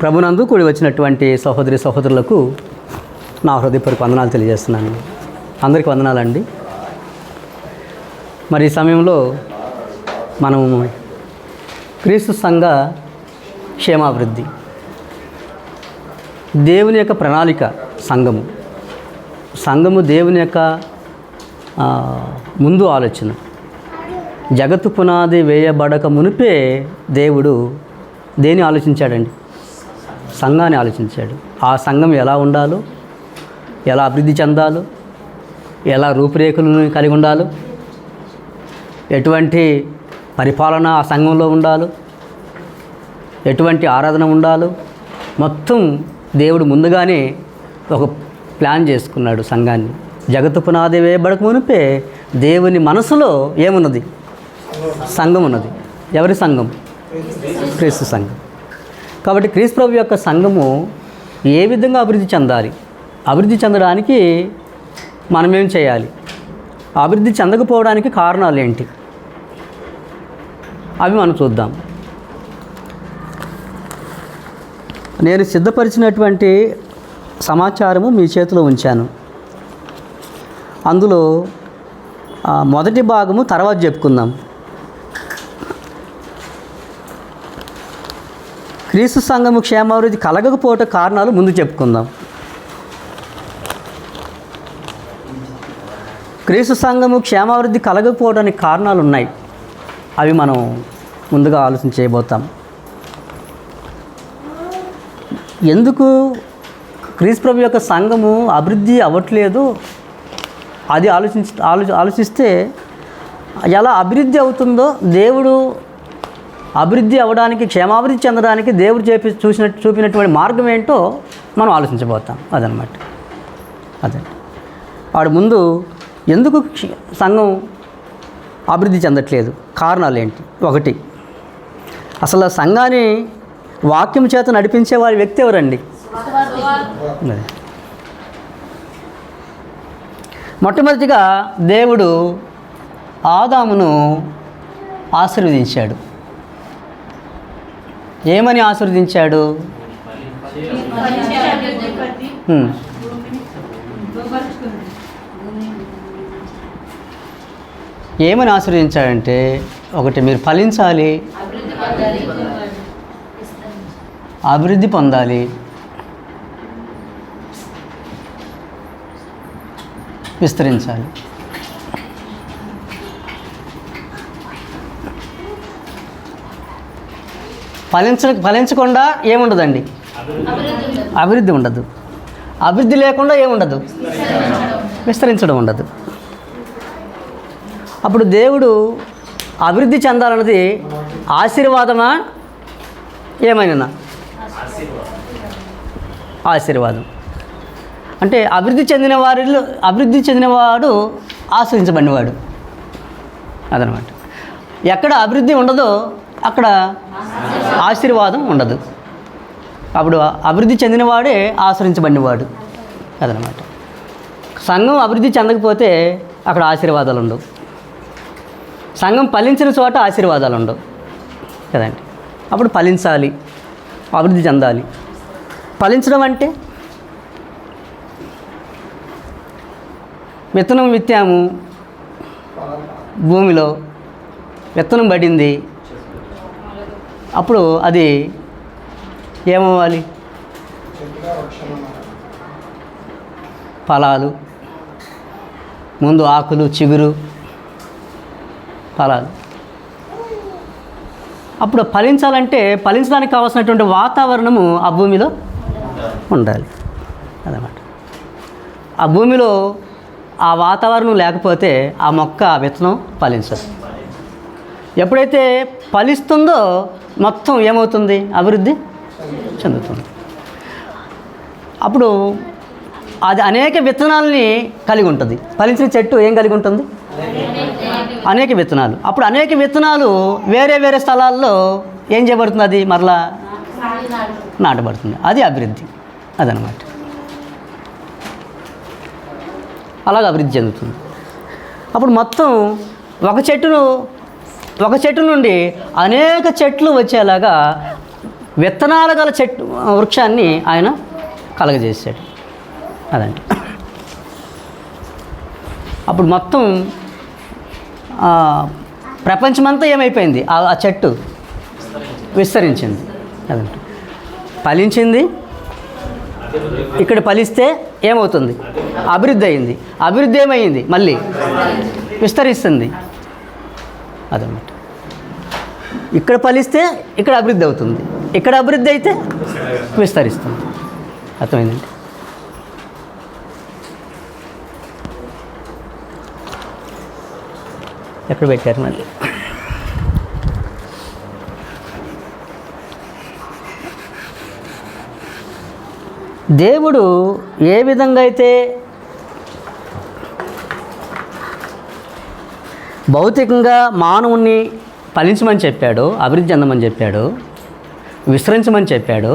ప్రభునందు కూడి వచ్చినటువంటి సహోదరి సహోదరులకు నా హృదయపూర్వక వందనాలు తెలియజేస్తున్నాను. అందరికీ వందనాలండి. మరి ఈ సమయంలో మనం క్రీస్తు సంఘ క్షేమాభివృద్ధి, దేవుని యొక్క ప్రణాళిక, సంఘము దేవుని యొక్క ముందు ఆలోచన. జగత్తు పునాది వేయబడక మునిపే దేవుడు దేని ఆలోచించాడండి? సంఘాన్ని ఆలోచించాడు. ఆ సంఘం ఎలా ఉండాలో, ఎలా అభివృద్ధి చెందాలో, ఎలా రూపురేఖలను కలిగి ఉండాలో, ఎటువంటి పరిపాలన ఆ సంఘంలో ఉండాలో, ఎటువంటి ఆరాధన ఉండాలో, మొత్తం దేవుడు ముందుగానే ఒక ప్లాన్ చేసుకున్నాడు సంఘాన్ని. జగత్తు పునాది వేయబడక మునిపే దేవుని మనసులో ఏమున్నది? సంఘం ఉన్నది. ఎవరి సంఘం? క్రీస్తు సంఘం. కాబట్టి క్రీస్తు ప్రభు యొక్క సంఘము ఏ విధంగా అభివృద్ధి చెందాలి? అభివృద్ధి చెందడానికి మనమేం చేయాలి? అభివృద్ధి చెందకపోవడానికి కారణాలు ఏంటి? అవి మనం చూద్దాం. నేను సిద్ధపరిచినటువంటి సమాచారము మీ చేతిలో ఉంచాను. అందులో మొదటి భాగము తర్వాత చెప్పుకుందాం. క్రీస్తు సంఘము క్షేమాభివృద్ధి కలగకపోవట కారణాలు ముందు చెప్పుకుందాం. క్రీస్తు సంఘము క్షేమాభివృద్ధి కలగకపోవడానికి కారణాలు ఉన్నాయి. అవి మనం ముందుగా ఆలోచన చేయబోతాం. ఎందుకు క్రీస్తు ప్రభు యొక్క సంఘము అభివృద్ధి అవ్వట్లేదు? అది ఆలోచిస్తే ఎలా అభివృద్ధి అవుతుందో, దేవుడు అభివృద్ధి అవ్వడానికి, క్షేమాభివృద్ధి చెందడానికి దేవుడు చూపినటువంటి మార్గం ఏంటో మనం ఆలోచించబోతాం. అదనమాట. అదే వాడు ముందు ఎందుకు సంఘం అభివృద్ధి చెందట్లేదు, కారణాలు ఏంటి? ఒకటి, అసలు సంఘాన్ని వాక్యం చేత నడిపించే వారి వ్యక్తి ఎవరండి? మొట్టమొదటిగా దేవుడు ఆదామును ఆశీర్వదించాడు. ఏమని ఆశీర్వదించాడు? ఏమని ఆశీర్వదించాడంటే, ఒకటి, మీరు ఫలించాలి, అభివృద్ధి పొందాలి, విస్తరించాలి. ఫలించకుండా ఏముండదండి? అభివృద్ధి ఉండదు. అభివృద్ధి లేకుండా ఏముండదు? విస్తరించడం ఉండదు. అప్పుడు దేవుడు అభివృద్ధి చెందాలన్నది ఆశీర్వాదమా? ఏమైనా ఆశీర్వాదం. అంటే అభివృద్ధి చెందినవాడు ఆశ్రయించబడినవాడు. అదనమాట. ఎక్కడ అభివృద్ధి ఉండదో అక్కడ ఆశీర్వాదం ఉండదు. అప్పుడు అభివృద్ధి చెందినవాడే ఆశ్రయించబడినవాడు. అదనమాట. సంఘం అభివృద్ధి చెందకపోతే అక్కడ ఆశీర్వాదాలు ఉండవు. సంఘం ఫలించిన చోట ఆశీర్వాదాలు ఉండవు కదండి. అప్పుడు ఫలించాలి, అభివృద్ధి చెందాలి. ఫలించడం అంటే విత్తనం విత్తాము, భూమిలో విత్తనం పడింది. అప్పుడు అది ఏమవ్వాలి? ఫలాలు, ముందు ఆకులు, చిగురు, ఫలాలు. అప్పుడు ఫలించాలంటే ఫలించడానికి కావాల్సినటువంటి వాతావరణము ఆ భూమిలో ఉండాలి. అదన్నమాట. ఆ భూమిలో ఆ వాతావరణం లేకపోతే ఆ మొక్క, ఆ విత్తనం ఫలించదు. ఎప్పుడైతే ఫలిస్తుందో మొత్తం ఏమవుతుంది? అభివృద్ధి చెందుతుంది. అప్పుడు అది అనేక విత్తనాలని కలిగి ఉంటుంది. ఫలించిన చెట్టు ఏం కలిగి ఉంటుంది? అనేక విత్తనాలు. అప్పుడు అనేక విత్తనాలు వేరే వేరే స్థలాల్లో ఏం చేయబడుతుంది? అది మరలా నాటబడుతుంది. అది అభివృద్ధి. అదనమాట. అలాగ అభివృద్ధి చెందుతుంది. అప్పుడు మొత్తం ఒక చెట్టు నుండి అనేక చెట్లు వచ్చేలాగా విత్తనాలు గల చెట్టు వృక్షాన్ని ఆయన కలగజేశాడు. అదండి. అప్పుడు మొత్తం ప్రపంచమంతా ఏమైపోయింది? ఆ చెట్టు విస్తరించింది. అదండి. ఫలించింది. ఇక్కడ ఫలిస్తే ఏమవుతుంది? అభివృద్ధి అయింది. అభివృద్ధి ఏమైంది? మళ్ళీ విస్తరిస్తుంది. అదన్నమాట. ఇక్కడ ఫలిస్తే ఇక్కడ అభివృద్ధి అవుతుంది, ఇక్కడ అభివృద్ధి అయితే విస్తరిస్తుంది. అర్థమైందండి. ఎక్కడ పెట్టారు మళ్ళీ? దేవుడు ఏ విధంగా అయితే భౌతికంగా మానవుణ్ణి ఫలించమని చెప్పాడో, అభివృద్ధి చెందమని చెప్పాడో, విస్తరించమని చెప్పాడో,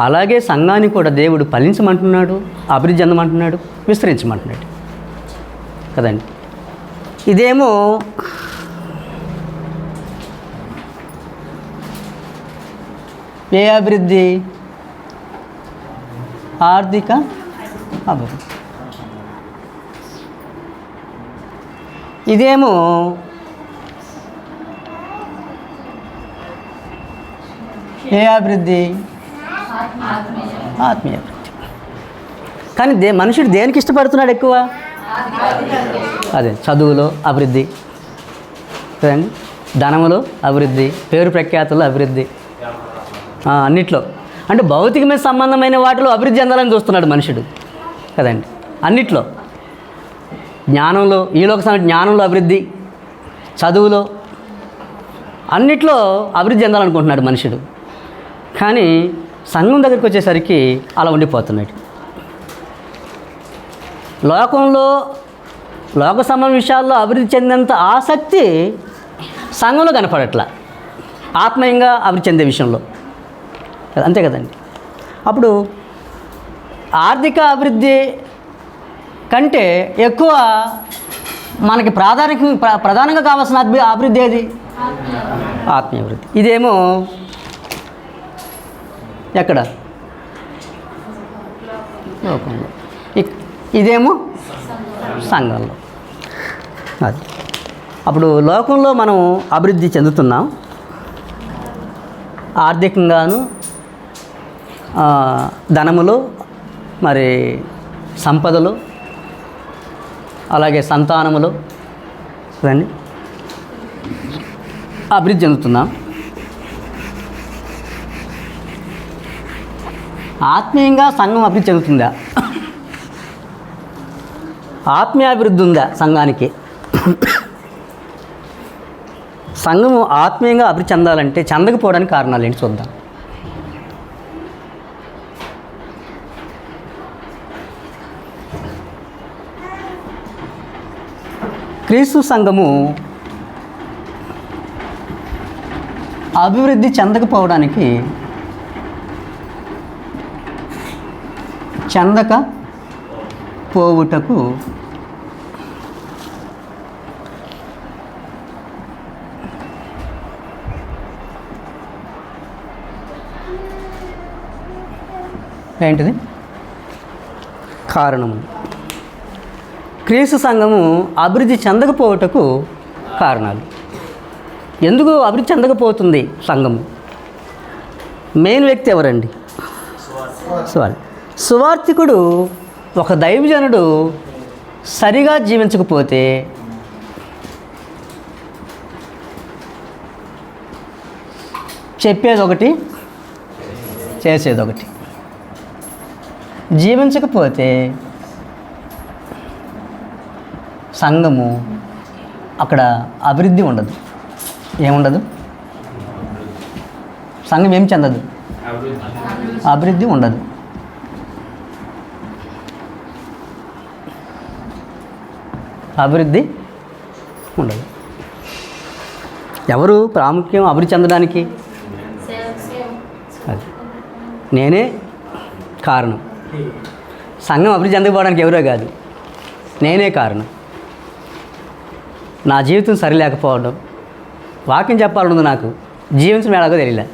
అలాగే సంఘాన్ని కూడా దేవుడు ఫలించమంటున్నాడు, అభివృద్ధి చెందమంటున్నాడు, విస్తరించమంటున్నాడు కదండి. ఇదేమో ఏ అభివృద్ధి? ఆర్థిక అభివృద్ధి. ఇదేమో ఏ అభివృద్ధి? ఆత్మీయ అభివృద్ధి. కానీ మనుషుడు దేనికి ఇష్టపడుతున్నాడు ఎక్కువ? అదే చదువులో అభివృద్ధి కదండి, ధనములో అభివృద్ధి, పేరు ప్రఖ్యాతుల్లో అభివృద్ధి, అన్నిట్లో. అంటే భౌతికమైన సంబంధమైన వాటిలో అభివృద్ధి చెందాలని చూస్తున్నాడు మనుషుడు కదండి. అన్నిట్లో, జ్ఞానంలో, ఈలోక జ్ఞానంలో అభివృద్ధి, చదువులో, అన్నిట్లో అభివృద్ధి చెందాలనుకుంటున్నాడు మనుషుడు. కానీ సంఘం దగ్గరికి వచ్చేసరికి అలా ఉండిపోతున్నాడు. లోకంలో లోక సంబంధ విషయాల్లో అభివృద్ధి చెందేంత ఆసక్తి సంఘంలో కనపడట్లా, ఆత్మీయంగా అభివృద్ధి చెందే విషయంలో. అంతే కదండి. అప్పుడు ఆర్థిక అభివృద్ధి కంటే ఎక్కువ మనకి ప్రధానంగా కావాల్సిన అభివృద్ధి ఏది? ఆత్మీయ అభివృద్ధి. ఇదేమో ఎక్కడ? లోకంలో. ఇదేమో సంఘంలో. అది అప్పుడు లోకంలో మనం అభివృద్ధి చెందుతున్నాం, ఆర్థికంగాను, ధనములు, మరి సంపదలు, అలాగే సంతానములు ఇవన్నీ అభివృద్ధి చెందుతున్నాం. ఆత్మీయంగా సంఘం అభివృద్ధి చెందుతుందా? ఆత్మీయాభివృద్ధి ఉందా సంఘానికి? సంఘము ఆత్మీయంగా అభివృద్ధి చెందాలంటే చెందకపోవడానికి కారణాలు ఏంటి చూద్దాం. క్రీస్తు సంఘము అభివృద్ధి చెందకపోవడానికి చెందకపోవుటకు ఏంటిది కారణము? క్రీస్తు సంఘము అభివృద్ధి చెందకపోవటకు కారణాలు. ఎందుకు అభివృద్ధి చెందకపోతుంది సంఘము? మెయిన్ వ్యక్తి ఎవరండి? సువార్థికుడు, ఒక దైవజనుడు సరిగా జీవించకపోతే చెప్పేది ఒకటి, చేసేది ఒకటి. జీవించకపోతే సంఘము అక్కడ అభివృద్ధి ఉండదు. ఏముండదు? సంఘం ఏం చెందదు, అభివృద్ధి ఉండదు. అభివృద్ధి ఉండదు. ఎవరు ప్రాముఖ్యం అభివృద్ధి చెందడానికి? అది నేనే కారణం. సంఘం అభివృద్ధి చెందకపోవడానికి ఎవరో కాదు, నేనే కారణం. నా జీవితం సరిలేకపోవడం, వాక్యం చెప్పాలనుంది, నాకు జీవించడం ఎలాగో తెలియలే.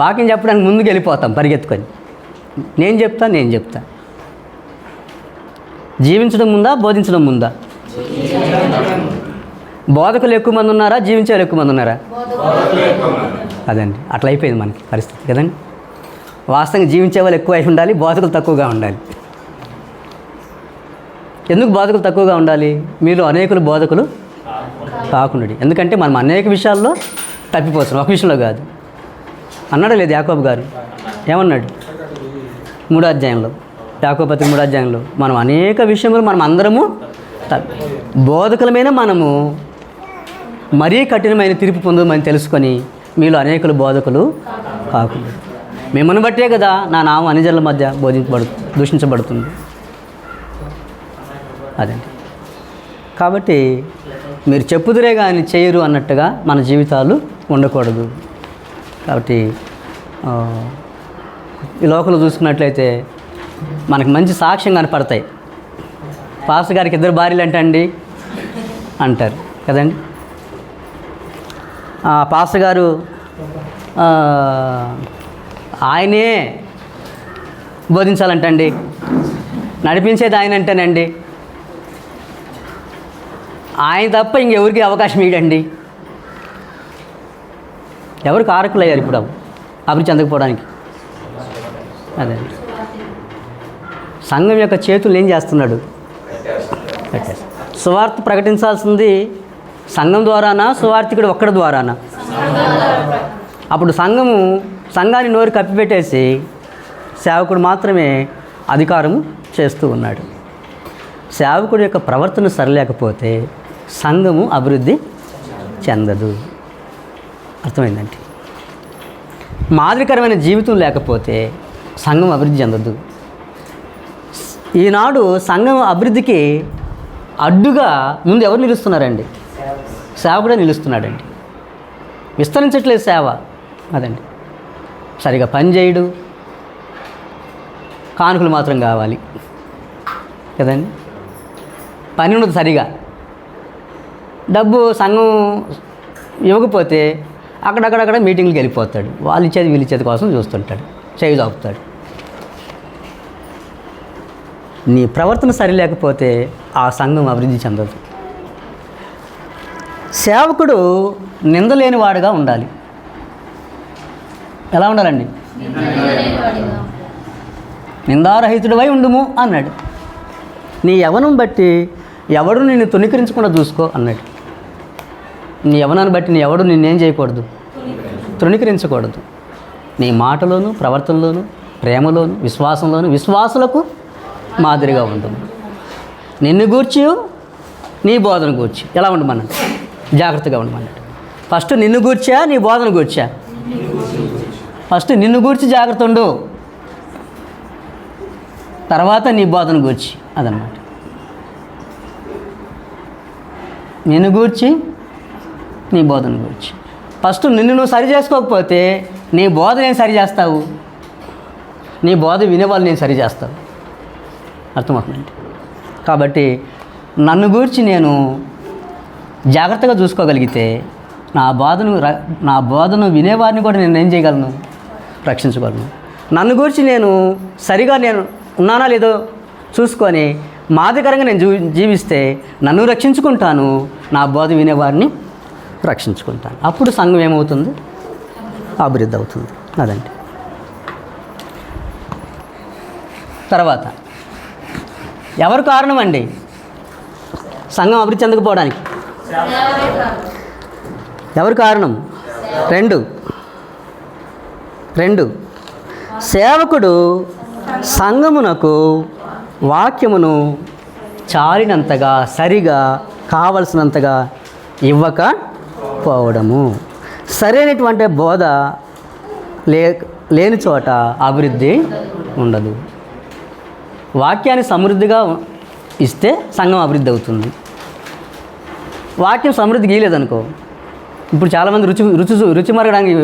వాక్యం చెప్పడానికి ముందుకు వెళ్ళిపోతాం పరిగెత్తుకొని. నేను చెప్తా. జీవించడం ముందా, బోధించడం ముందా? బోధకులు ఎక్కువ మంది ఉన్నారా, జీవించే వాళ్ళు ఎక్కువ మంది ఉన్నారా? అదండి, అట్లా అయిపోయింది మనకి పరిస్థితి కదండి. వాస్తవంగా జీవించే వాళ్ళు ఎక్కువ అయి ఉండాలి, బోధకులు తక్కువగా ఉండాలి. ఎందుకు బోధకులు తక్కువగా ఉండాలి? మీరు అనేకులు బోధకులు కాకుండా. ఎందుకంటే మనం అనేక విషయాల్లో తప్పిపోతున్నాం, ఒక విషయంలో కాదు. అన్నాడా లేదు యాకోబు గారు? ఏమన్నాడు 3వ అధ్యాయంలో, యాకోబు పత్రిక 3వ అధ్యాయంలో, మనం అనేక విషయంలో మనం అందరము బోధకులమైన మనము మరీ కఠినమైన తీర్పు పొందమని తెలుసుకొని మీలో అనేకులు బోధకులు కాకుండా. మిమ్మల్ని బట్టే కదా నా నామం అన్యజనుల మధ్య దూషించబడుతుంది. అదండి. కాబట్టి మీరు చెప్పుదురే కానీ చేయరు అన్నట్టుగా మన జీవితాలు ఉండకూడదు. కాబట్టి ఈ లోకంలో చూసుకున్నట్లయితే మనకు మంచి సాక్ష్యం కనపడతాయి. పాస్టర్ గారికి 2 భార్యలు అంటండి అంటారు కదండి. పాస్టర్ గారు ఆయనే బోధించాలంటండి, నడిపించేది ఆయన అంటేనండి, ఆయన తప్ప ఇంకెవరికి అవకాశం ఇవ్వండి. ఎవరు కారకులు అయ్యారు ఇప్పుడు అభివృద్ధి చెందకపోవడానికి? అదే సంఘం యొక్క చేతులు ఏం చేస్తున్నాడు? సువార్త ప్రకటించాల్సింది సంఘం ద్వారానా, సువార్థికుడు ఒక్కడి ద్వారానా? అప్పుడు సంఘాన్ని నోరు కప్పిపెట్టేసి సేవకుడు మాత్రమే అధికారం చేస్తూ ఉన్నాడు. సేవకుడి యొక్క ప్రవర్తన సరిలేకపోతే సంఘము అభివృద్ధి చెందదు. అర్థమైందండి. మాదిరికరమైన జీవితం లేకపోతే సంఘం అభివృద్ధి చెందదు. ఈనాడు సంఘం అభివృద్ధికి అడ్డుగా ముందు ఎవరు నిలుస్తున్నారండి? సేవకుడే నిలుస్తున్నాడండి. విస్తరించట్లేదు సేవ. అదండి, సరిగా పని చేయడు, కానుకలు మాత్రం కావాలి కదండి. పని ఉండదు సరిగా. డబ్బు సంఘం ఇవ్వకపోతే అక్కడక్కడ మీటింగ్కి వెళ్ళిపోతాడు. వాళ్ళు ఇచ్చేది వీళ్ళు ఇచ్చేది కోసం చూస్తుంటాడు, చేయి చాపుతాడు. నీ ప్రవర్తన సరి లేకపోతే ఆ సంఘం అభివృద్ధి చెందదు. సేవకుడు నిందలేని వాడుగా ఉండాలి. ఎలా ఉండాలండి? నిందారహితుడివై ఉండుము అన్నాడు. నీ యవనం బట్టి ఎవడు నిన్ను తుణీకరించకుండా చూసుకో అన్నాడు. నీ యవనాన్ని బట్టి ఎవడు నిన్నేం చేయకూడదు? తృణీకరించకూడదు. నీ మాటలోను, ప్రవర్తనలోను, ప్రేమలోను, విశ్వాసంలోను విశ్వాసులకు మాదిరిగా ఉండము. నిన్ను గూర్చి, నీ బోధన గూర్చి ఎలా ఉండమన్నాడు? జాగ్రత్తగా ఉండమన్నాడు. ఫస్ట్ నిన్ను గూర్చా, నీ బోధన గూర్చా? ఫస్ట్ నిన్ను గూర్చి జాగ్రత్త ఉండు, తర్వాత నీ బోధన గూర్చి. అదన్నమాట. నిన్ను గూర్చి, నీ బోధన గూర్చి. ఫస్ట్ నిన్ను నువ్వు సరి చేసుకోకపోతే నీ బోధ నేను సరి చేస్తావు, నీ బోధ వినేవాళ్ళు నేను సరి చేస్తావు. అర్థమవుతుందండి. కాబట్టి నన్ను గూర్చి నేను జాగ్రత్తగా చూసుకోగలిగితే నా బోధను వినేవారిని కూడా నేను ఏం చేయగలను? రక్షించగలను. నన్ను గురించి నేను సరిగా నేను ఉన్నానా లేదో చూసుకొని మాదిరికరంగా నేను జీవిస్తే నన్ను రక్షించుకుంటాను, నా బోధ వినేవారిని రక్షించుకుంటాను. అప్పుడు సంఘం ఏమవుతుంది? అభివృద్ధి అవుతుంది. అదండి. తర్వాత ఎవరు కారణం అండి సంఘం అభివృద్ధి చెందకపోవడానికి? ఎవరు కారణం? రెండు సేవకుడు సంఘమునకు వాక్యమును చాలినంతగా సరిగా కావలసినంతగా ఇవ్వకపోవడము. సరైనటువంటి బోధ లేని చోట అభివృద్ధి ఉండదు. వాక్యాన్ని సమృద్ధిగా ఇస్తే సంఘం అభివృద్ధి అవుతుంది. వాక్యం సమృద్ధి గీయలేదనుకో, ఇప్పుడు చాలామంది రుచి మరగడానికి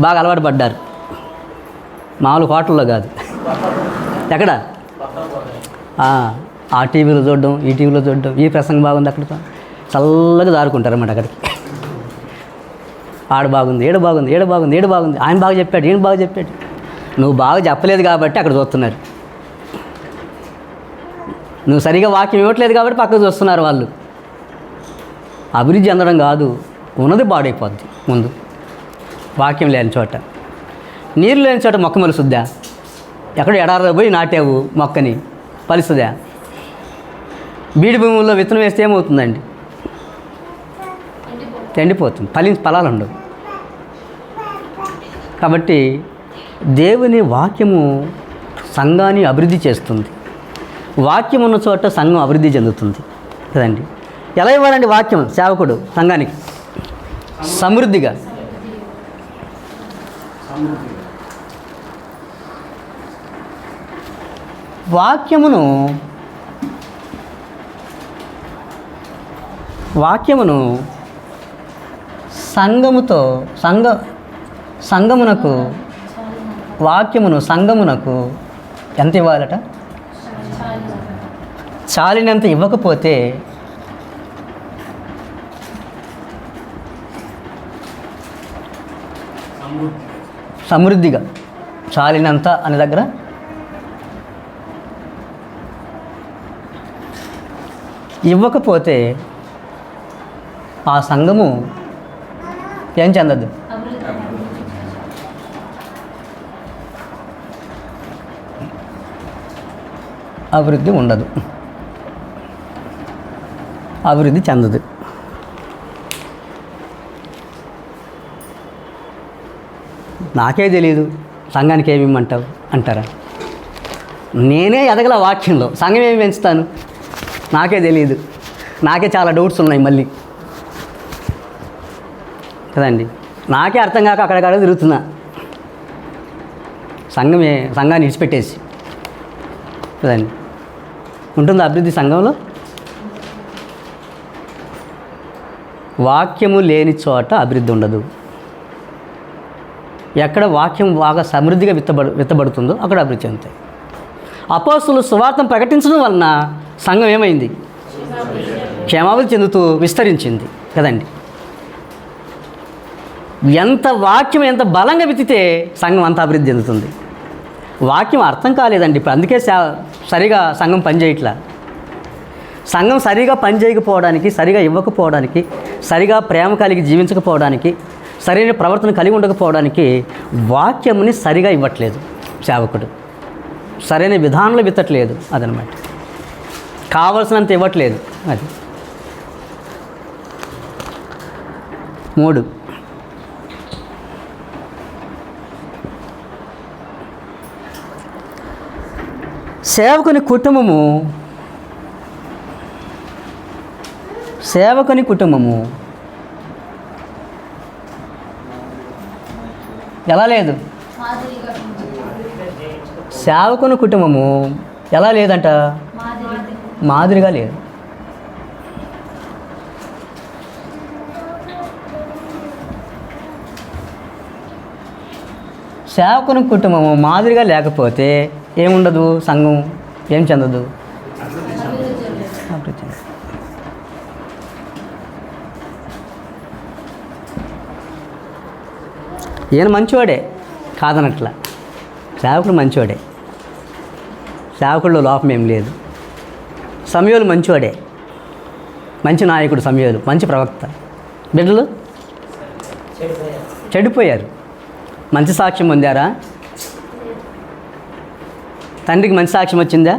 బాగా అలవాటు పడ్డారు. మామూలు హోటల్లో కాదు, ఎక్కడ ఆ టీవీలో చూడడం, ఈ టీవీలో చూడడం, ఈ ప్రసంగం బాగుంది అక్కడ చల్లగా దారుకుంటారు అన్నమాట. అక్కడికి ఆడ బాగుంది, ఏడు బాగుంది, ఏడు బాగుంది, ఏడు బాగుంది, ఆయన బాగా చెప్పాడు, ఈయన బాగా చెప్పాడు. నువ్వు బాగా చెప్పలేదు కాబట్టి అక్కడ చూస్తున్నారు. నువ్వు సరిగా వాక్యం ఇవ్వట్లేదు కాబట్టి పక్కకు చూస్తున్నారు వాళ్ళు. అభివృద్ధి చెందడం కాదు, ఉన్నది పాడైపోద్ది ముందు. వాక్యం లేని చోట, నీరు లేని చోట మొక్క మలుసుద్దా? ఎక్కడ ఎడారిలో పోయి నాటావు మొక్కని, పలుస్తుందా? బీడి భూముల్లో విత్తనం వేస్తే ఏమవుతుందండి? ఎండిపోతుంది, ఫలాలు ఉండవు. కాబట్టి దేవుని వాక్యము సంఘాన్ని అభివృద్ధి చేస్తుంది. వాక్యం ఉన్న చోట సంఘం అభివృద్ధి చెందుతుంది కదండి. ఎలా ఇవ్వాలండి వాక్యం సేవకుడు సంఘానికి? సమృద్ధిగా. వాక్యమును సంఘమునకు ఎంత ఇవ్వాలట? చాలినంత ఇవ్వకపోతే సమృద్ధిగా, చాలినంత అనే దగ్గర ఇవ్వకపోతే ఆ సంఘము ఏం చెందదు? అభివృద్ధి ఉండదు, అభివృద్ధి చెందదు. నాకే తెలియదు సంఘానికి ఏమి ఇమ్మంటావు అంటారా? నేనే ఎదగల వాక్యంలో, సంఘం ఏమి పెంచుతాను? నాకే తెలియదు, నాకే చాలా డౌట్స్ ఉన్నాయి మళ్ళీ కదండి. నాకే అర్థం కాక అక్కడక్కడ తిరుగుతున్నా సంఘాన్ని విడిచిపెట్టేసి కదండి. ఉంటుందా అభివృద్ధి సంఘంలో? వాక్యము లేని చోట అభివృద్ధి ఉండదు. ఎక్కడ వాక్యం బాగా సమృద్ధిగా విత్తబడుతుందో అక్కడ అభివృద్ధి చెందుతాయి. అపోస్తులు సువార్తను ప్రకటించడం వలన సంఘం ఏమైంది? క్షేమాభివృద్ధి చెందుతూ విస్తరించింది కదండి. వాక్యం ఎంత బలంగా విత్తితే సంఘం అంత అభివృద్ధి చెందుతుంది. వాక్యం అర్థం కాలేదండి ఇప్పుడు, అందుకే సరిగా సంఘం పనిచేయట్లా. సంఘం సరిగా పనిచేయకపోవడానికి, సరిగా ఇవ్వకపోవడానికి, సరిగా ప్రేమ కలిగి జీవించకపోవడానికి, సరైన ప్రవర్తన కలిగి ఉండకపోవడానికి వాక్యంని సరిగా ఇవ్వట్లేదు సేవకుడు. సరైన విధానంలో విత్తట్లేదు, అదనమాట. కావలసినంత ఇవ్వట్లేదు. అది 3. సేవకుని కుటుంబము ఎలా లేదు? సేవకుని కుటుంబము ఎలా లేదంట? మాదిరిగా లేదు. సేవకుని కుటుంబము మాదిరిగా లేకపోతే ఏముండదు? సంఘం ఏం చెందదు? ఈయన మంచివాడే కాదనట్లా, సేవకుడు మంచివాడే, సేవకుడిలో లోపం ఏం లేదు. సమయోలు మంచివాడే, మంచి నాయకుడు సమయోలు, మంచి ప్రవక్త. బిడ్డలు చెడిపోయారు. మంచి సాక్ష్యం పొందారా? తండ్రికి మంచి సాక్ష్యం వచ్చిందా?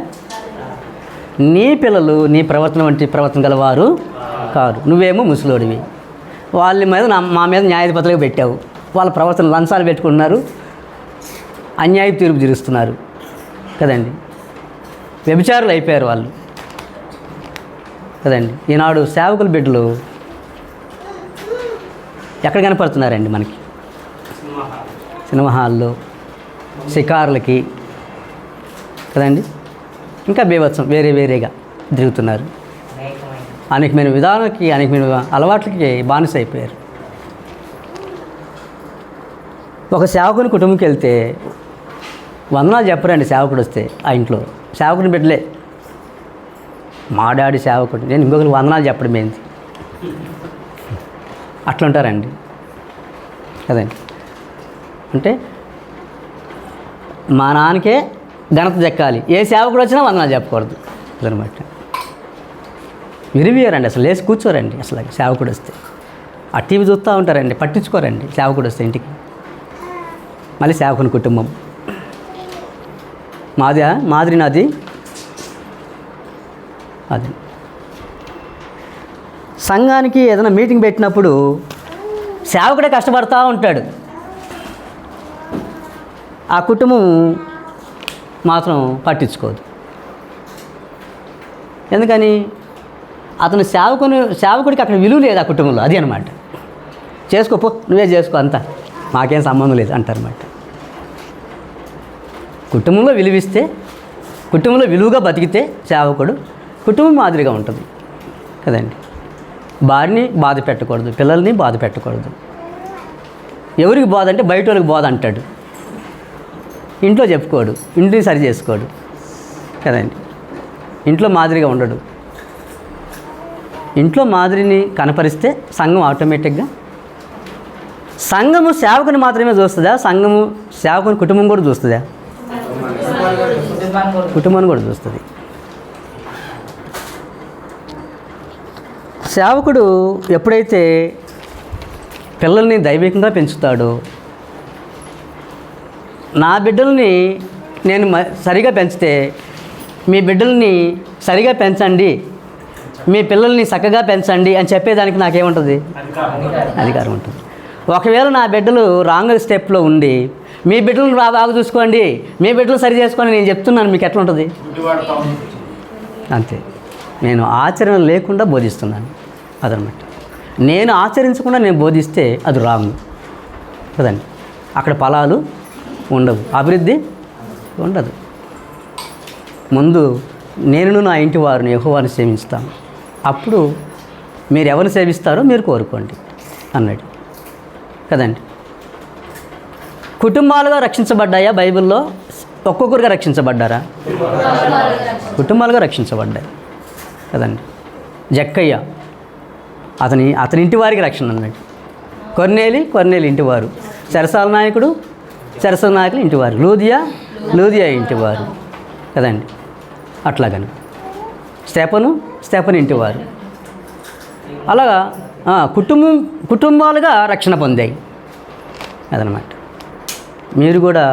నీ పిల్లలు నీ ప్రవర్తన వంటి ప్రవర్తన గలవారు కాదు. నువ్వేమో ముసలోడివి, వాళ్ళ మీద మా మీద న్యాయాధిపతులుగా పెట్టావు. వాళ్ళ ప్రవర్తన లంచాలు పెట్టుకుంటున్నారు, అన్యాయ తీర్పు తీరుస్తున్నారు కదండి. వ్యభిచారులు అయిపోయారు వాళ్ళు కదండి. ఈనాడు సేవకుల బిడ్డలు ఎక్కడ కనపడుతున్నారండి మనకి? సినిమా హాల్లో, షికారులకి కదండి. ఇంకా బీభత్సం వేరేగా తిరుగుతున్నారు. అనేకమైన విధానాలకి, అనేకమైన అలవాట్లకి బానిస అయిపోయారు. ఒక సేవకుని కుటుంబంకి వెళ్తే వందనాలు చెప్పరండి. సేవకుడు వస్తే ఆ ఇంట్లో సేవకుని బిడ్డలే, మా డాడీ సేవకుడు, నేను ఇంకొకరికి వందనాలు చెప్పడం ఏంటి? అట్లా ఉంటారండి. కదండి. అంటే మా నాన్నకే ఘనత దక్కాలి, ఏ సేవకుడు వచ్చినా వందనాలు చెప్పకూడదు అదనమాట. విరివియరండి, అసలు లేచి కూర్చోరండి అసలు సేవకుడు వస్తే. ఆ టీవీ చూస్తూ ఉంటారండి, పట్టించుకోరండి సేవకుడు వస్తే ఇంటికి. మళ్ళీ సేవకుని కుటుంబం మాదిరి నాది అది. సంఘానికి ఏదైనా మీటింగ్ పెట్టినప్పుడు సేవకుడే కష్టపడుతూ ఉంటాడు, ఆ కుటుంబం మాత్రం పట్టించుకోదు. ఎందుకని? అతను సేవకుడికి అక్కడ విలువ లేదు ఆ కుటుంబంలో. అది అనమాట. చేసుకోపో, నువ్వే చేసుకో, అంతా మాకేం సంబంధం లేదు అంటారన్నమాట. కుటుంబంలో విలువిస్తే, కుటుంబంలో విలువగా బతికితే సేవకుడు కుటుంబం మాదిరిగా ఉంటుంది కదండి. భార్యని బాధ పెట్టకూడదు, పిల్లల్ని బాధ పెట్టకూడదు. ఎవరికి బాధ అంటే బయట వాళ్ళకి బాధ అంటాడు, ఇంట్లో చెప్పుకోడు, ఇంటిని సరి చేసుకోడు కదండి. ఇంట్లో మాదిరిగా ఉండడు. ఇంట్లో మాదిరిని కనపరిస్తే సంఘం ఆటోమేటిక్గా, సంఘము సేవకుని మాత్రమే చూస్తుందా? సంఘము సేవకుని కుటుంబం కూడా చూస్తుందా? కుటుంబాన్ని కూడా చూస్తుంది. సేవకుడు ఎప్పుడైతే పిల్లల్ని దైవికంగా పెంచుతాడో, నా బిడ్డల్ని నేను సరిగా పెంచితే మీ బిడ్డల్ని సరిగా పెంచండి, మీ పిల్లల్ని చక్కగా పెంచండి అని చెప్పేదానికి నాకేముంటుంది? అధికారం ఉంటుంది. ఒకవేళ నా బిడ్డలు రాంగ్ స్టెప్లో ఉండి మీ బిడ్డలను బాగా చూసుకోండి, మీ బిడ్డలు సరి చేసుకోండి నేను చెప్తున్నాను, మీకు ఎట్లా ఉంటుంది? అంతే. నేను ఆచరణ లేకుండా బోధిస్తున్నాను అదనమాట. నేను ఆచరించకుండా నేను బోధిస్తే అది రాంగ్ కదండి. అక్కడ ఫలాలు ఉండవు, అభివృద్ధి ఉండదు. ముందు నేను నా ఇంటి వారిని యెహోవాను సేవిస్తాను, అప్పుడు మీరు ఎవరిని సేవిస్తారో మీరు కోరుకోండి అన్నాడు కదండి. కుటుంబాలుగా రక్షించబడ్డాయా బైబిల్లో? ఒక్కొక్కరుగా రక్షించబడ్డారా? కుటుంబాలుగా రక్షించబడ్డాయి కదండి. జక్కయ్య అతని ఇంటి వారికి రక్షణ అన్నాడు. కొర్నేలి ఇంటివారు, చెరసాల నాయకుడు ఇంటివారు, లూదియా ఇంటివారు కదండి. అట్లాగని స్టెఫను ఇంటివారు. అలాగా కుటుంబాలుగా రక్షణ పొందాయి అదనమాట. మీరు కూడా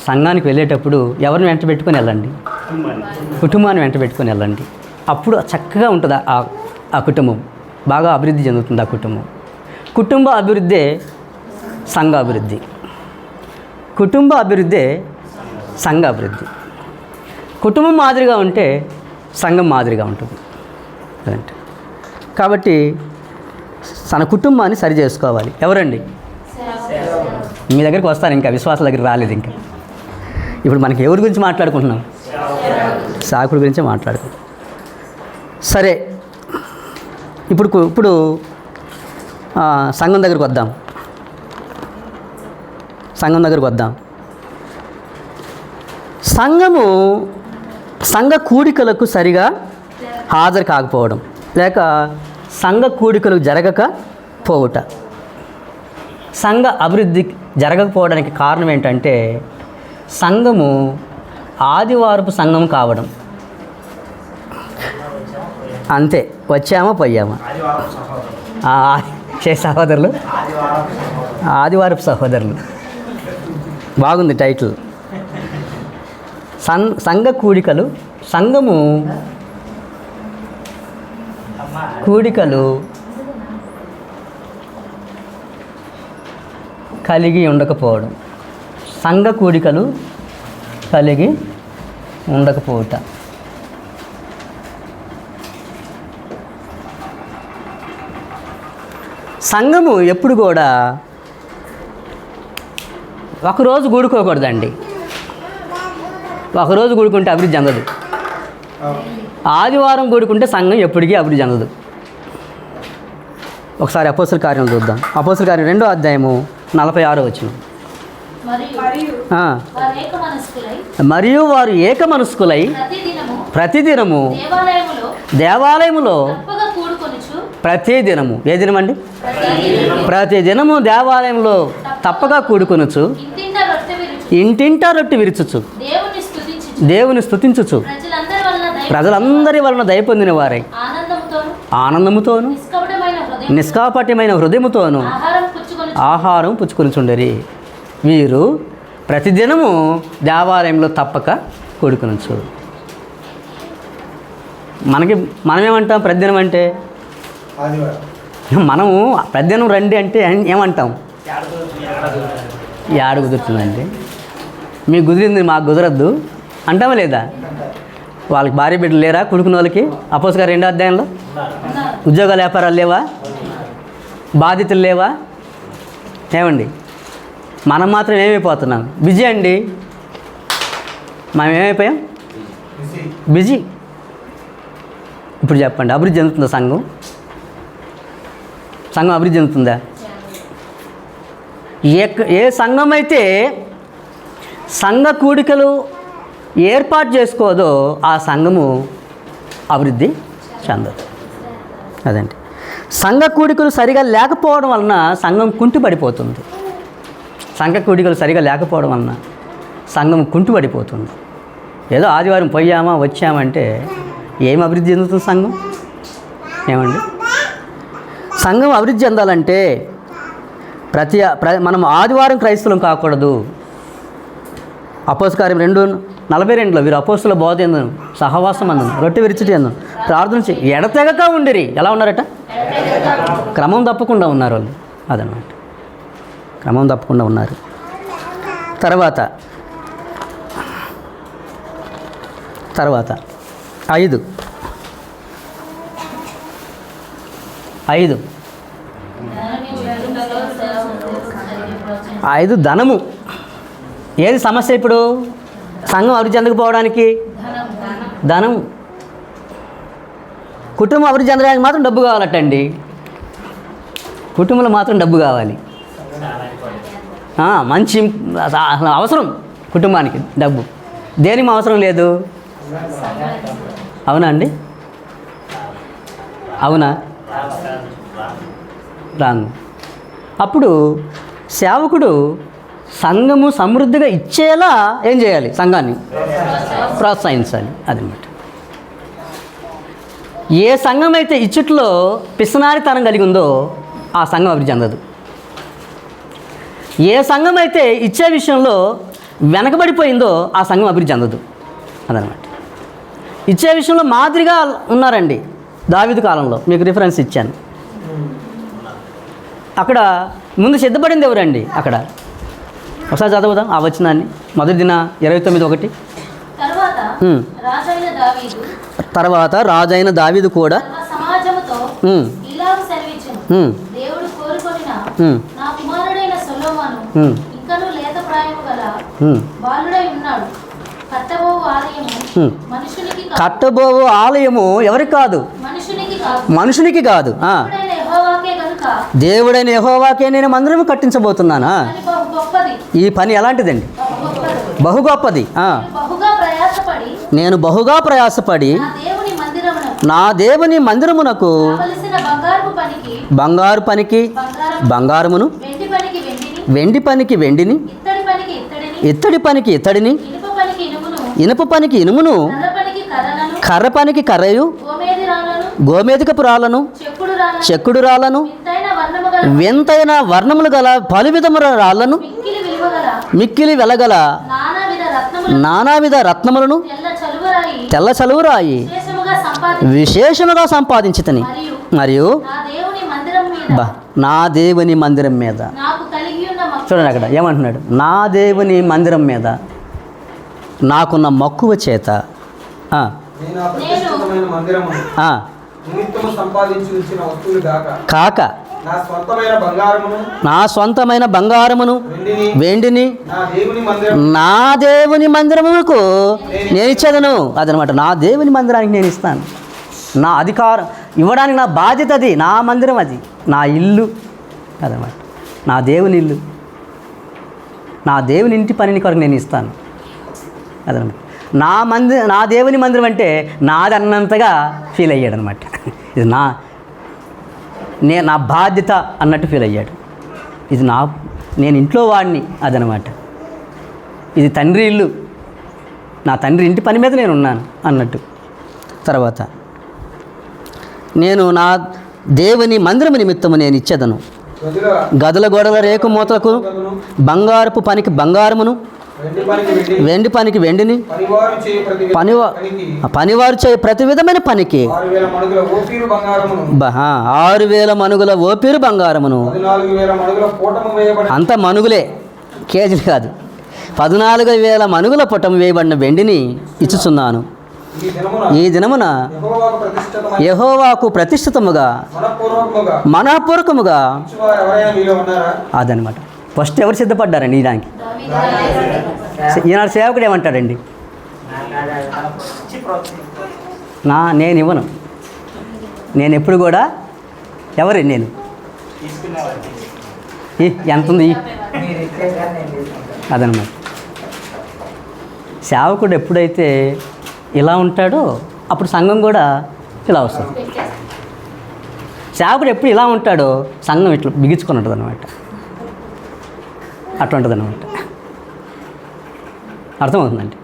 సంఘానికి వెళ్ళేటప్పుడు ఎవరిని వెంట పెట్టుకొని వెళ్ళండి? కుటుంబాన్ని వెంట పెట్టుకొని వెళ్ళండి. అప్పుడు చక్కగా ఉంటుంది ఆ కుటుంబం, బాగా అభివృద్ధి చెందుతుంది ఆ కుటుంబం. కుటుంబ అభివృద్ధే సంఘ అభివృద్ధి, కుటుంబ అభివృద్ధే సంఘ అభివృద్ధి. కుటుంబం మాదిరిగా ఉంటే సంఘం మాదిరిగా ఉంటుంది కదండి. కాబట్టి తన కుటుంబాన్ని సరి చేసుకోవాలి. ఎవరండి? మీ దగ్గరికి వస్తారు, ఇంకా విశ్వాసాల దగ్గర రాలేదు. ఇంకా ఇప్పుడు మనకి ఎవరి గురించి మాట్లాడుకుంటున్నాం? సాకుడి గురించే మాట్లాడుకుంటాం. సరే, ఇప్పుడు సంఘం దగ్గరికి వద్దాం. సంఘ కూడికలకు సరిగా హాజరు కాకపోవడం, లేక సంఘ కూడికలు జరగకపోవుట, సంఘ అభివృద్ధి జరగకపోవడానికి కారణం ఏంటంటే సంఘము ఆదివారపు సంఘం కావడం. అంతే, వచ్చామా పోయామా. సహోదరులు, ఆదివారపు సహోదరులు, బాగుంది టైటిల్. సంఘ కూడికలు, సంఘము కూడికలు కలిగి ఉండకపోవడం, సంఘ కూడికలు కలిగి ఉండకపోవట. సంఘము ఎప్పుడు కూడా ఒకరోజు కూడుకోకూడదండి. ఒకరోజు కూడుకుంటే అభివృద్ధి చెందదు. ఆదివారం కూడుకుంటే సంఘం ఎప్పటికీ అభివృద్ధి చెందదు. ఒకసారి అపోస్తల కార్యం చూద్దాం. అపోస్తల కార్యం 2వ అధ్యాయము 46వ వచనం. మరియు వారు ఏక మనస్కులై ప్రతిదినము దేవాలయములో ప్రతిదినము, ఏ దినం అండి? ప్రతి దినము దేవాలయంలో తప్పగా కూడుకొనుచు ఇంటింటా రొట్టె విరుచుచు దేవుని స్తుతించుచు ప్రజలందరి వలన దయ పొందిన వారై ఆనందముతోను నిష్కాపట్యమైన హృదయముతోను ఆహారం పుచ్చుకొనుచుండరి. వీరు ప్రతిదినము దేవాలయంలో తప్పక కూడుకొనొచ్చు. మనమేమంటాం ప్రతిదినం అంటే? మనము ప్రతిదినం రండి అంటే ఏమంటాం? ఏడ కుదురుతుందండి? మీకు కుదిరింది మాకు కుదరద్దు అంటామా లేదా? వాళ్ళకి భార్య బిడ్డలు లేరా కూడుకున్న వాళ్ళకి? అపోస్తలుల 2వ అధ్యాయంలో ఉద్యోగాలు వ్యాపారాలు లేవా? బాధ్యతలు లేవా? ఏమండి, మనం మాత్రం ఏమైపోతున్నాం? బిజీ అండి. మనం ఏమైపోయాం? బిజీ. ఇప్పుడు చెప్పండి, అభివృద్ధి చెందుతుందా సంఘం? సంఘం అభివృద్ధి చెందుతుందా? ఏ సంఘం అయితే సంఘ కూడికలు ఏర్పాటు చేసుకోదో ఆ సంఘము అభివృద్ధి చెందదు. అదండి, సంఘ కూడికలు సరిగా లేకపోవడం వలన సంఘం కుంటుపడిపోతుంది. సంఘ కూడికలు సరిగా లేకపోవడం వలన సంఘం కుంటుపడిపోతుంది. ఏదో ఆదివారం పోయామా వచ్చామంటే ఏం అభివృద్ధి చెందుతుంది సంఘం? ఏమండి, సంఘం అభివృద్ధి చెందాలంటే మనం ఆదివారం క్రైస్తవులం కాకూడదు. అపోస్తలకార్యం 2:42 వీరు అపోస్తలుల బోధ ఎందును సహవాసం అందును రొట్టె విరుచుట ఎందును ప్రార్థన ఎడతెగక ఉండిరి. ఎలా ఉన్నారట? క్రమం తప్పకుండా ఉన్నారు వాళ్ళు. అదన్నమాట, క్రమం తప్పకుండా ఉన్నారు. తర్వాత 5 ధనము. ఏది సమస్య ఇప్పుడు సంఘం అభివృద్ధి చెందకపోవడానికి? ధనం. కుటుంబం అభివృద్ధి చెందడానికి మాత్రం డబ్బు కావాలటండి. కుటుంబంలో మాత్రం డబ్బు కావాలి. మంచి అవసరం కుటుంబానికి డబ్బు. దేనికి అవసరం లేదు? అవునా అండి? అవునా? రాంగ్. అప్పుడు సేవకుడు సంఘము సమృద్ధిగా ఇచ్చేలా ఏం చేయాలి? సంఘాన్ని ప్రోత్సహించాలి. అదనమాట. ఏ సంఘం అయితే ఇచ్చుట్లో పిసనారితనం కలిగి ఉందో ఆ సంఘం అభివృద్ధి చెందదు. ఏ సంఘం అయితే ఇచ్చే విషయంలో వెనకబడిపోయిందో ఆ సంఘం అభివృద్ధి చెందదు. అదనమాట. ఇచ్చే విషయంలో మాదిరిగా ఉన్నారండి. దావీదు కాలంలో మీకు రిఫరెన్స్ ఇచ్చాను. అక్కడ ముందు సిద్ధపడింది ఎవరండి? అక్కడ ఒకసారి చదువుదాం ఆ వచనాన్ని. మొదటి దిన 29:1. తర్వాత రాజైన దావీదు కూడా కట్టబోవు ఆలయము ఎవరికి కాదు? మనుషునికి కాదు. దేవుడైన యెహోవాకే నేను మందిరము కట్టించబోతున్నానా? ఈ పని ఎలాంటిదండి? బహు గొప్పది. నేను బహుగా ప్రయాసపడి నా దేవుని మందిరమునకు బంగారు పనికి బంగారమును, వెండి పనికి వెండిని, ఇత్తడి పనికి ఇత్తడిని, ఇనుప పనికి ఇనుమును, కర్ర పనికి కర్రయు, గోమేధికపు రాళ్ళను, చెక్కుడు రాళ్ళను, వింతైన వర్ణములు గల పలు విధముల రాళ్లను, మిక్కిలి వెలగల నానావిధ రత్నములను, తెల్ల చలువరాయి విశేషముగా సంపాదించితిని. మరియు నా దేవుని మందిరం మీద, చూడండి అక్కడ ఏమంటున్నాడు? నా దేవుని మందిరం మీద నాకున్న మక్కువ చేత కాక నా స్వంతమైన బంగారమును వెండిని నా దేవుని మందిరమునకు నేను ఇచ్చేదను. అదనమాట, నా దేవుని మందిరానికి నేను ఇస్తాను. నా అధికారం ఇవ్వడానికి నా బాధ్యత అది. నా మందిరం అది, నా ఇల్లు. అదనమాట, నా దేవుని ఇల్లు, నా దేవుని ఇంటి పనిని కొరకు నేను ఇస్తాను. అదనమాట, నా దేవుని మందిరం అంటే నాది అన్నంతగా ఫీల్ అయ్యాడు అనమాట. ఇది నా బాధ్యత అన్నట్టు ఫీల్ అయ్యాడు. ఇది నేను ఇంట్లో వాడిని అదనమాట. ఇది తండ్రి ఇల్లు, నా తండ్రి ఇంటి పని మీద నేను ఉన్నాను అన్నట్టు. తర్వాత నేను నా దేవుని మందిరము నిమిత్తము నేను ఇచ్చేదను, గదుల గోడల రేకు మూతలకు బంగారపు పనికి బంగారమును, వెండి పనికి వెండిని, పనివారు చేయ ప్రతి విధమైన పనికి 6,000 మనుగుల ఓపీరు బంగారమును. అంత మనుగులే, కేజీలు కాదు. 14,000 మనుగుల పుటం వేయబడిన వెండిని ఇచ్చుచున్నాను. ఈ దినమున యెహోవాకు ప్రతిష్ఠితముగా మనఃపూర్వకముగా. అదనమాట. ఫస్ట్ ఎవరు సిద్ధపడ్డారండి దానికి? ఈనాడు సేవకుడు ఏమంటాడండి? నేను ఇవ్వను, నేను ఎప్పుడు కూడా నేను ఎంత ఉంది అదనమాట. సేవకుడు ఎప్పుడైతే ఇలా ఉంటాడో అప్పుడు సంఘం కూడా ఇలా వస్తుంది. సేవకుడు ఎప్పుడు ఇలా ఉంటాడో సంఘం ఇట్లా బిగించుకొని ఉంటుంది అనమాట. అట్లా ఉంటుంది అనమాట. అర్థమవుతుందండి.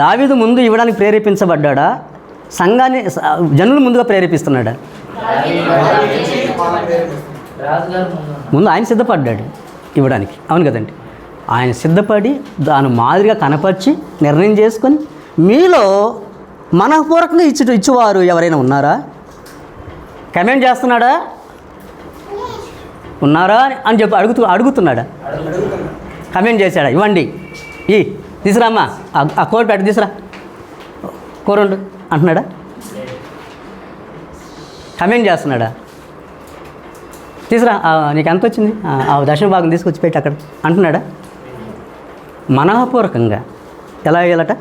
దావీదు ముందు ఇవ్వడానికి ప్రేరేపించబడ్డా, సంఘాన్ని జనులు ముందుగా ప్రేరేపిస్తున్నాడా? ముందు ఆయన సిద్ధపడ్డాడు ఇవ్వడానికి. అవును కదండి. ఆయన సిద్ధపడి దాని మాదిరిగా కనపరిచి నిర్ణయం చేసుకొని, మీలో మనఃపూర్వకంగా ఇచ్చేవారు ఎవరైనా ఉన్నారా? కమెంట్ చేస్తున్నాడా? ఉన్నారా అని చెప్పి అడుగుతున్నాడా? కమెంట్ చేశాడా? ఇవ్వండి, తీసురామ్మా, ఆ కోడి పెట్టి తీసురా, కూరండు అంటున్నాడా? కమెంట్ చేస్తున్నాడా? తీసురా, నీకు ఎంత వచ్చింది, ఆ దర్శన భాగం తీసుకొచ్చి పెట్టి అక్కడ అంటున్నాడా? మనఃపూర్వకంగా. ఎలా వేయాలట?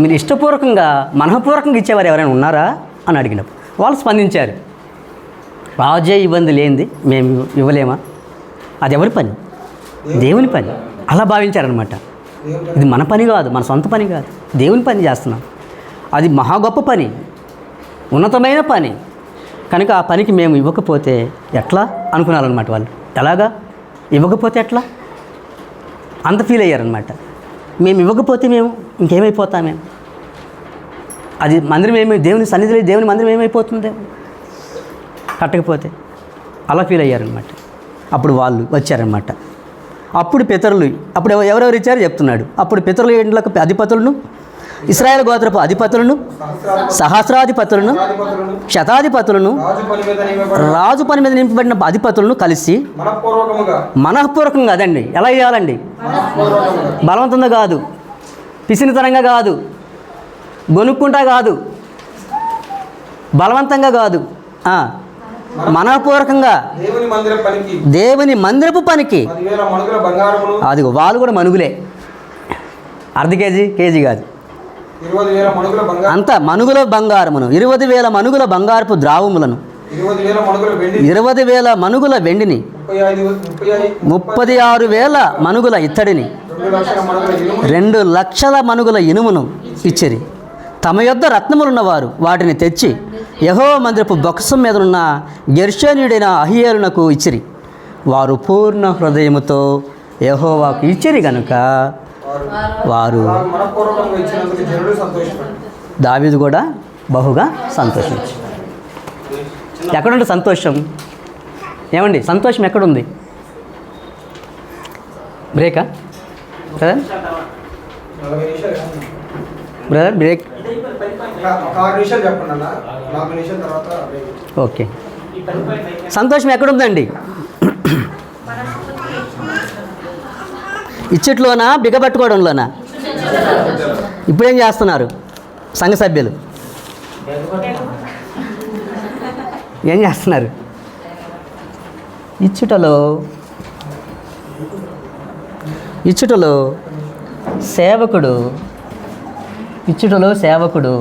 మీరు ఇష్టపూర్వకంగా మనఃపూర్వకంగా ఇచ్చేవారు ఎవరైనా ఉన్నారా అని అడిగినప్పుడు వాళ్ళు స్పందించారు. రాజే ఇబ్బంది లేనిది మేము ఇవ్వలేమా? అది ఎవరి పని? దేవుని పని. అలా భావించారనమాట. ఇది మన పని కాదు, మన సొంత పని కాదు, దేవుని పని చేస్తున్నాం. అది మహా గొప్ప పని, ఉన్నతమైన పని. కనుక ఆ పనికి మేము ఇవ్వకపోతే ఎట్లా అనుకున్నారనమాట వాళ్ళు. ఎలాగా ఇవ్వకపోతే ఎట్లా అంత ఫీల్ అయ్యారనమాట. మేము ఇవ్వకపోతే మేము ఇంకేమైపోతాం? మేము అది మందిరం దేవుని సన్నిధిలో దేవుని మందిరం ఏమైపోతుంది కట్టకపోతే? అలా ఫీల్ అయ్యారనమాట. అప్పుడు వాళ్ళు వచ్చారనమాట. అప్పుడు పితరులు, అప్పుడు ఎవరెవరు ఇచ్చారో చెప్తున్నాడు. అప్పుడు పితరుల ఇండ్లకు అధిపతులను, ఇశ్రాయేలు గోత్రపు అధిపతులను, సహస్రాధిపతులను, శతాధిపతులను, రాజు పని మీద నింపబడిన అధిపతులను కలిసి మనఃపూర్వకంగా. అదండి ఎలా చేయాలండి? బలవంతంగా కాదు, పిసినితనంగా కాదు, గొనుక్కుంటా కాదు, బలవంతంగా కాదు, మనఃపూర్వకంగా దేవుని మందిరపు పనికి. అది వాళ్ళు కూడా మనుగులే, అర్ధ కేజీ కాదు, అంత మనుగుల బంగారమును, 20,000 మనుగుల బంగారపు ద్రావములను, 20,000 మనుగుల వెండిని, 36,000 మనుగుల ఇత్తడిని, 2,00,000 మనుగుల ఇనుమును ఇచ్చిరి. తమ యొద్ద రత్నములున్నవారు వాటిని తెచ్చి యెహోవా మందిరపు బొక్కసం మీద ఉన్న గెర్షోనీయుడైన అహియేలునకు ఇచ్చిరి. వారు పూర్ణ హృదయముతో యెహోవాకు ఇచ్చిరి గనుక వారు. దావీదు కూడా బహుగా సంతోషించి. ఎక్కడుంది సంతోషం? ఏమండి సంతోషం ఎక్కడుంది? బ్రేకా బ్రదర్? బ్రేక్. ఓకే. సంతోషం ఎక్కడుందండి? ఇచ్చట్లోనా, బిగబట్టుకోవడంలోనా? ఇప్పుడేం చేస్తున్నారు సంఘ సభ్యులు? ఏం చేస్తున్నారు? ఇచ్చుటలో సేవకుడు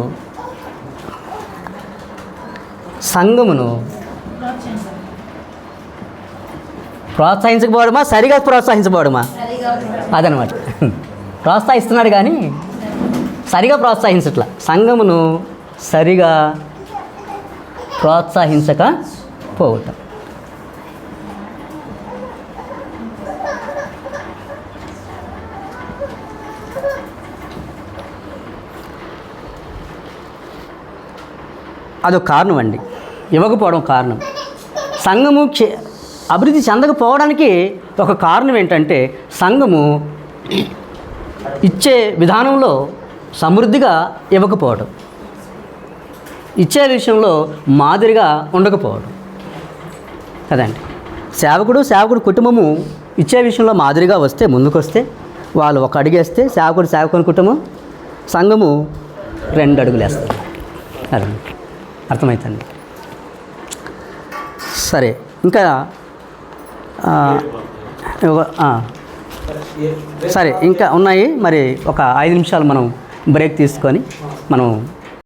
సంఘమును ప్రోత్సహించకపోవడమా, సరిగా ప్రోత్సహించకపోవడమా? అదనమాట. ప్రోత్సహిస్తున్నాడు కానీ సరిగా ప్రోత్సహించట్లా. సంఘమును సరిగా ప్రోత్సహించకపోవటం. అదొక కారణం అండి, ఇవ్వకపోవడం కారణం. సంఘము అభివృద్ధి చెందకపోవడానికి ఒక కారణం ఏంటంటే సంఘము ఇచ్చే విధానంలో సమృద్ధిగా ఇవ్వకపోవడం, ఇచ్చే విషయంలో మాదిరిగా ఉండకపోవడం కదండి. సేవకుడు కుటుంబము ఇచ్చే విషయంలో మాదిరిగా వస్తే, ముందుకొస్తే, వాళ్ళు ఒక అడుగేస్తే సేవకుని కుటుంబం, సంఘము 2 అడుగులు వేస్తారు. అదండి, అర్థమవుతుంది. సరే, ఇంకా సరే ఇంకా ఉన్నాయి. మరి ఒక 5 నిమిషాలు మనం బ్రేక్ తీసుకొని మనం